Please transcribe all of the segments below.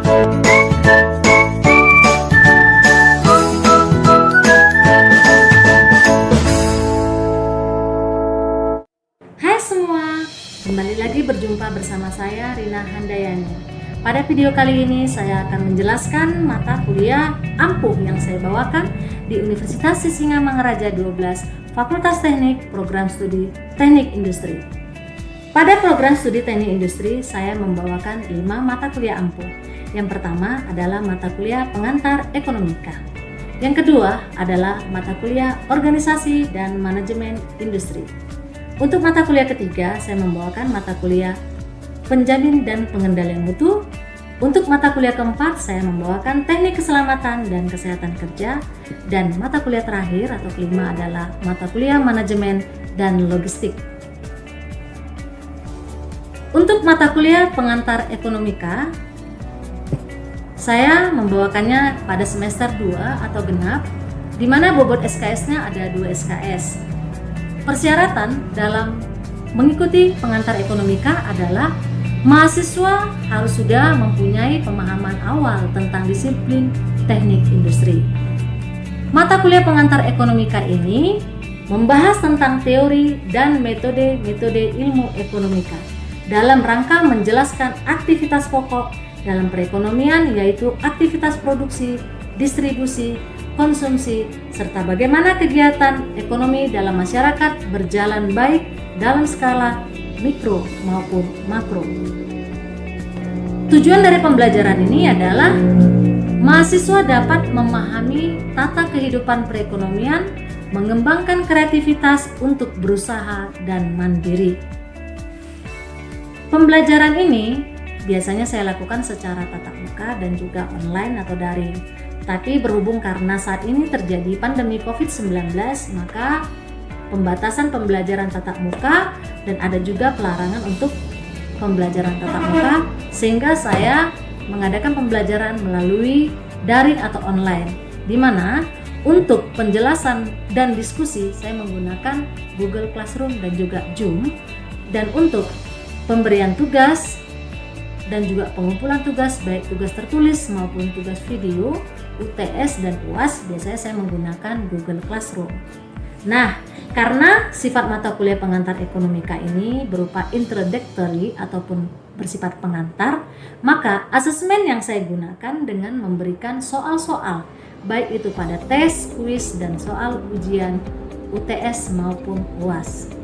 Hai semua, kembali lagi berjumpa bersama saya Rina Handayani. Pada video kali ini saya akan menjelaskan mata kuliah ampuh yang saya bawakan di Universitas Sisingamangaraja 12, Fakultas Teknik, Program Studi Teknik Industri. Pada program studi Teknik Industri, saya membawakan 5 mata kuliah ampuh. Yang pertama adalah mata kuliah pengantar ekonomika. Yang kedua adalah mata kuliah organisasi dan manajemen industri. Untuk mata kuliah ketiga, saya membawakan mata kuliah penjamin dan pengendalian mutu. Untuk mata kuliah keempat, saya membawakan teknik keselamatan dan kesehatan kerja. Dan mata kuliah terakhir atau kelima adalah mata kuliah manajemen dan logistik. Untuk mata kuliah pengantar ekonomika, saya membawakannya pada semester 2 atau genap, di mana bobot SKS-nya ada 2 SKS. Persyaratan dalam mengikuti pengantar ekonomika adalah mahasiswa harus sudah mempunyai pemahaman awal tentang disiplin teknik industri. Mata kuliah pengantar ekonomika ini membahas tentang teori dan metode-metode ilmu ekonomika dalam rangka menjelaskan aktivitas pokok dalam perekonomian, yaitu aktivitas produksi, distribusi, konsumsi, serta bagaimana kegiatan ekonomi dalam masyarakat berjalan baik dalam skala mikro maupun makro. Tujuan dari pembelajaran ini adalah mahasiswa dapat memahami tata kehidupan perekonomian, mengembangkan kreativitas untuk berusaha dan mandiri. Pembelajaran ini biasanya saya lakukan secara tatap muka dan juga online atau daring. Tapi berhubung karena saat ini terjadi pandemi COVID-19, maka pembatasan pembelajaran tatap muka dan ada juga pelarangan untuk pembelajaran tatap muka, sehingga saya mengadakan pembelajaran melalui daring atau online, di mana untuk penjelasan dan diskusi saya menggunakan Google Classroom dan juga Zoom, dan untuk pemberian tugas dan juga pengumpulan tugas baik tugas tertulis maupun tugas video, UTS dan UAS, biasanya saya menggunakan Google Classroom. Nah, karena sifat mata kuliah pengantar ekonomika ini berupa introductory ataupun bersifat pengantar, maka asesmen yang saya gunakan dengan memberikan soal-soal, baik itu pada tes, kuis, dan soal ujian UTS maupun UAS.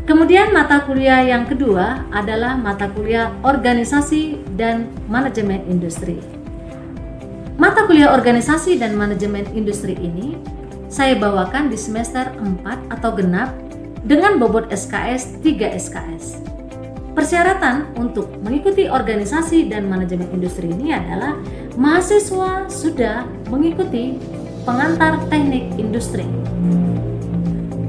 Kemudian mata kuliah yang kedua adalah mata kuliah organisasi dan manajemen industri. Mata kuliah organisasi dan manajemen industri ini saya bawakan di semester 4 atau genap dengan bobot SKS 3 SKS. Persyaratan untuk mengikuti organisasi dan manajemen industri ini adalah mahasiswa sudah mengikuti pengantar teknik industri.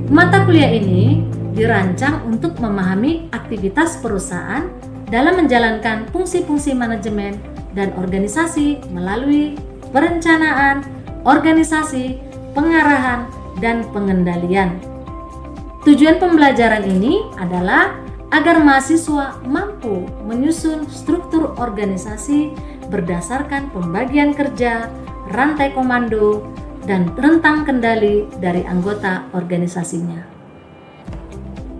Mata kuliah ini dirancang untuk memahami aktivitas perusahaan dalam menjalankan fungsi-fungsi manajemen dan organisasi melalui perencanaan, organisasi, pengarahan, dan pengendalian. Tujuan pembelajaran ini adalah agar mahasiswa mampu menyusun struktur organisasi berdasarkan pembagian kerja, rantai komando, dan rentang kendali dari anggota organisasinya.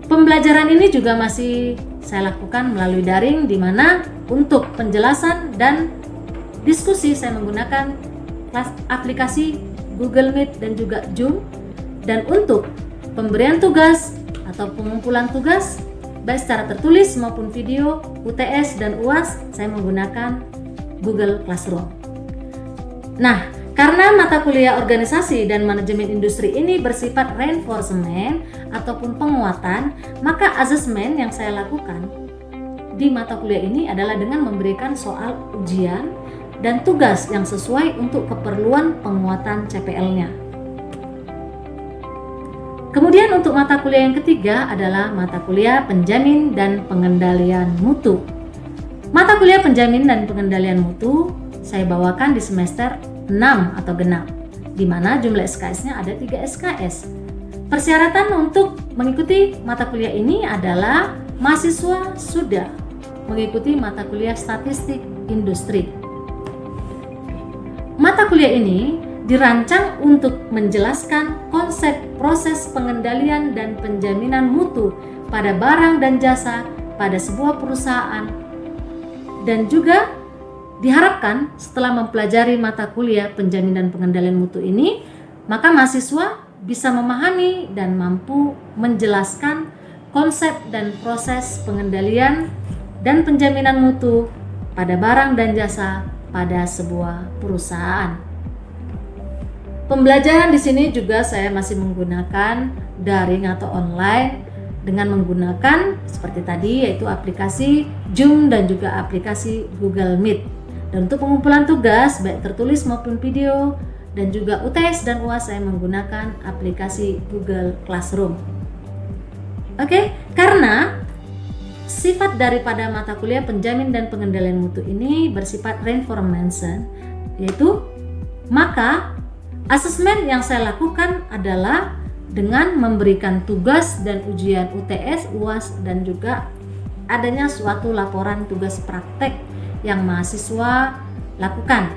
Pembelajaran ini juga masih saya lakukan melalui daring, di mana untuk penjelasan dan diskusi saya menggunakan aplikasi Google Meet dan juga Zoom, dan untuk pemberian tugas atau pengumpulan tugas baik secara tertulis maupun video, UTS dan UAS, saya menggunakan Google Classroom. Nah, karena mata kuliah organisasi dan manajemen industri ini bersifat reinforcement ataupun penguatan, maka asesmen yang saya lakukan di mata kuliah ini adalah dengan memberikan soal ujian dan tugas yang sesuai untuk keperluan penguatan CPL-nya. Kemudian untuk mata kuliah yang ketiga adalah mata kuliah penjamin dan pengendalian mutu. Mata kuliah penjamin dan pengendalian mutu saya bawakan di semester 6 atau genap, di mana jumlah SKS-nya ada 3 SKS. Persyaratan untuk mengikuti mata kuliah ini adalah mahasiswa sudah mengikuti mata kuliah statistik industri. Mata kuliah ini dirancang untuk menjelaskan konsep proses pengendalian dan penjaminan mutu pada barang dan jasa pada sebuah perusahaan, dan juga diharapkan setelah mempelajari mata kuliah penjaminan pengendalian mutu ini, maka mahasiswa bisa memahami dan mampu menjelaskan konsep dan proses pengendalian dan penjaminan mutu pada barang dan jasa pada sebuah perusahaan. Pembelajaran di sini juga saya masih menggunakan daring atau online dengan menggunakan seperti tadi, yaitu aplikasi Zoom dan juga aplikasi Google Meet. Dan untuk pengumpulan tugas baik tertulis maupun video dan juga UTS dan UAS saya menggunakan aplikasi Google Classroom. Oke, karena sifat daripada mata kuliah penjamin dan pengendalian mutu ini bersifat reinformation, yaitu maka asesmen yang saya lakukan adalah dengan memberikan tugas dan ujian UTS, UAS, dan juga adanya suatu laporan tugas praktek yang mahasiswa lakukan,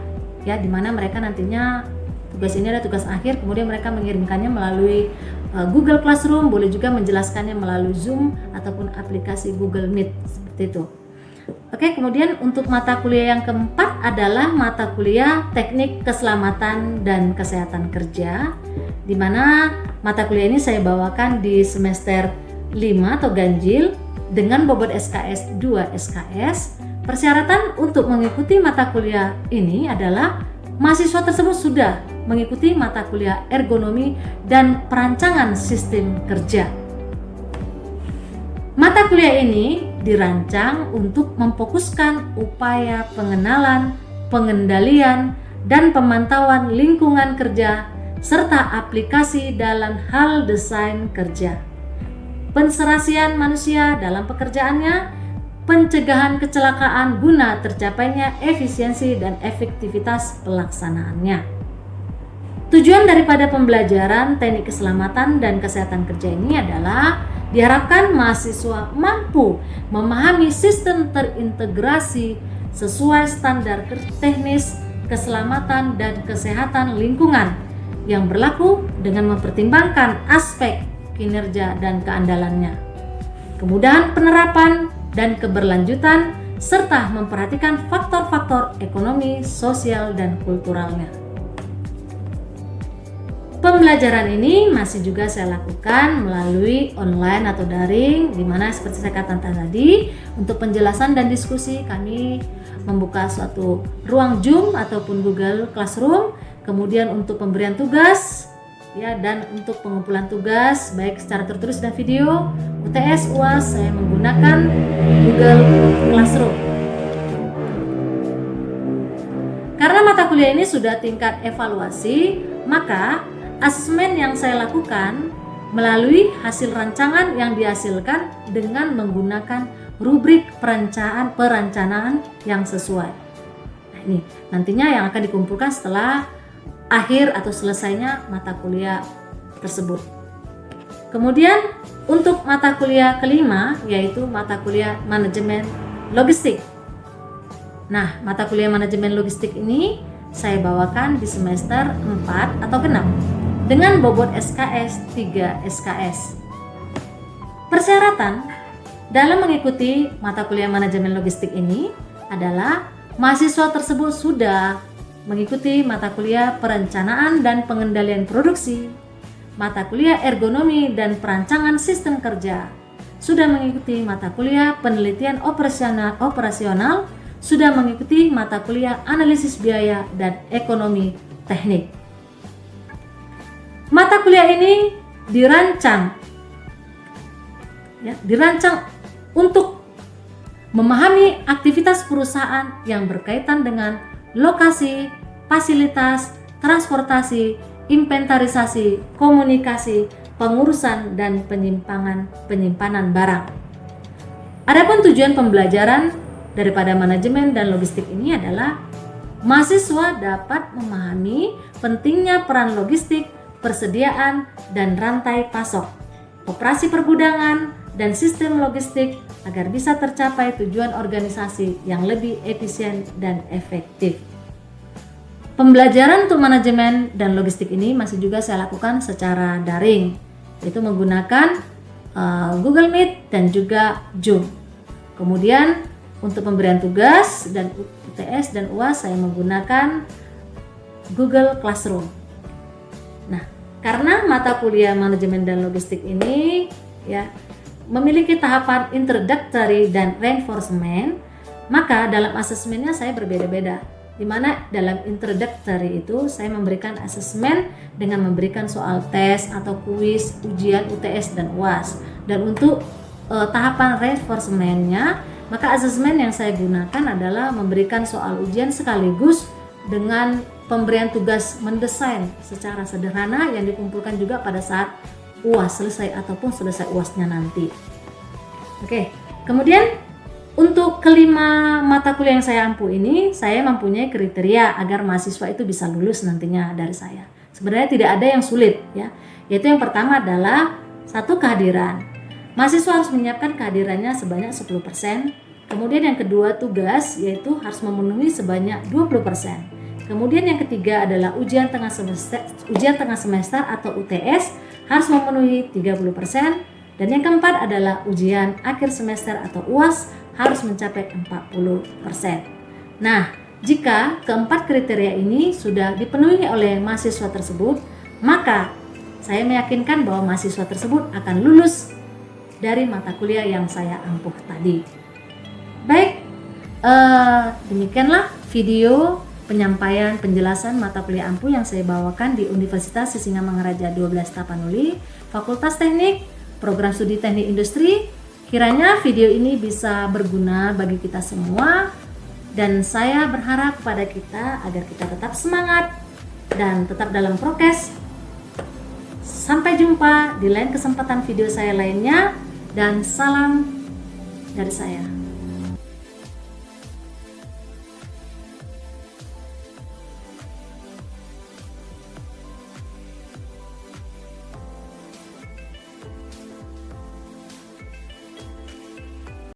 ya, di mana mereka nantinya tugas ini adalah tugas akhir, kemudian mereka mengirimkannya melalui Google Classroom, boleh juga menjelaskannya melalui Zoom ataupun aplikasi Google Meet, seperti itu. Oke, kemudian untuk mata kuliah yang keempat adalah mata kuliah Teknik Keselamatan dan Kesehatan Kerja, di mana mata kuliah ini saya bawakan di semester 5 atau ganjil dengan bobot SKS 2 SKS. Persyaratan untuk mengikuti mata kuliah ini adalah mahasiswa tersebut sudah mengikuti mata kuliah ergonomi dan perancangan sistem kerja. Mata kuliah ini dirancang untuk memfokuskan upaya pengenalan, pengendalian, dan pemantauan lingkungan kerja serta aplikasi dalam hal desain kerja, penserasian manusia dalam pekerjaannya, pencegahan kecelakaan guna tercapainya efisiensi dan efektivitas pelaksanaannya. Tujuan daripada pembelajaran teknik keselamatan dan kesehatan kerja ini adalah diharapkan mahasiswa mampu memahami sistem terintegrasi sesuai standar teknis keselamatan dan kesehatan lingkungan yang berlaku dengan mempertimbangkan aspek kinerja dan keandalannya, kemudahan penerapan dan keberlanjutan, serta memperhatikan faktor-faktor ekonomi, sosial, dan kulturalnya. Pembelajaran ini masih juga saya lakukan melalui online atau daring, di mana seperti saya katakan tadi, untuk penjelasan dan diskusi kami membuka suatu ruang Zoom ataupun Google Classroom, kemudian untuk pemberian tugas, ya, dan untuk pengumpulan tugas baik secara tertulis dan video, UTS, UAS, saya menggunakan Google Classroom. Karena mata kuliah ini sudah tingkat evaluasi, maka asesmen yang saya lakukan melalui hasil rancangan yang dihasilkan dengan menggunakan rubrik perencanaan yang sesuai. Nah, ini nantinya yang akan dikumpulkan setelah akhir atau selesainya mata kuliah tersebut. Kemudian untuk mata kuliah kelima, yaitu mata kuliah manajemen logistik. Nah, mata kuliah manajemen logistik ini saya bawakan di semester 4 atau genap dengan bobot SKS 3 SKS. Persyaratan dalam mengikuti mata kuliah manajemen logistik ini adalah mahasiswa tersebut sudah mengikuti mata kuliah perencanaan dan pengendalian produksi, mata kuliah ergonomi dan perancangan sistem kerja, sudah mengikuti mata kuliah penelitian operasional, sudah mengikuti mata kuliah analisis biaya dan ekonomi teknik. Mata kuliah ini dirancang untuk memahami aktivitas perusahaan yang berkaitan dengan lokasi, fasilitas, transportasi, inventarisasi, komunikasi, pengurusan, dan penyimpanan barang. Adapun tujuan pembelajaran daripada manajemen dan logistik ini adalah mahasiswa dapat memahami pentingnya peran logistik, persediaan, dan rantai pasok, operasi pergudangan, dan sistem logistik agar bisa tercapai tujuan organisasi yang lebih efisien dan efektif. Pembelajaran untuk manajemen dan logistik ini masih juga saya lakukan secara daring, yaitu menggunakan Google Meet dan juga Zoom. Kemudian untuk pemberian tugas dan UTS dan UAS saya menggunakan Google Classroom. Nah, karena mata kuliah manajemen dan logistik ini ya memiliki tahapan introductory dan reinforcement, maka dalam asesmennya saya berbeda-beda. Di mana dalam introductory itu saya memberikan asesmen dengan memberikan soal tes atau kuis, ujian UTS dan UAS. Dan untuk tahapan reinforcementnya, maka asesmen yang saya gunakan adalah memberikan soal ujian sekaligus dengan pemberian tugas mendesain secara sederhana yang dikumpulkan juga pada saat UAS selesai ataupun selesai UASnya nanti. Oke, kemudian untuk kelima mata kuliah yang saya ampu ini, saya mempunyai kriteria agar mahasiswa itu bisa lulus nantinya dari saya. Sebenarnya tidak ada yang sulit ya, yaitu yang pertama adalah satu, kehadiran. Mahasiswa harus menyiapkan kehadirannya sebanyak 10%. Kemudian yang kedua, tugas, yaitu harus memenuhi sebanyak 20%. Kemudian yang ketiga adalah ujian tengah semester atau UTS harus memenuhi 30%, dan yang keempat adalah ujian akhir semester atau UAS harus mencapai 40%. Nah, jika keempat kriteria ini sudah dipenuhi oleh mahasiswa tersebut, maka saya meyakinkan bahwa mahasiswa tersebut akan lulus dari mata kuliah yang saya ampuh tadi. Baik, demikianlah video penyampaian penjelasan mata kuliah ampuh yang saya bawakan di Universitas Sisingamangaraja 12 Tapanuli, Fakultas Teknik, Program Studi Teknik Industri. Kiranya video ini bisa berguna bagi kita semua, dan saya berharap kepada kita agar kita tetap semangat dan tetap dalam prokes. Sampai jumpa di lain kesempatan video saya lainnya, dan salam dari saya.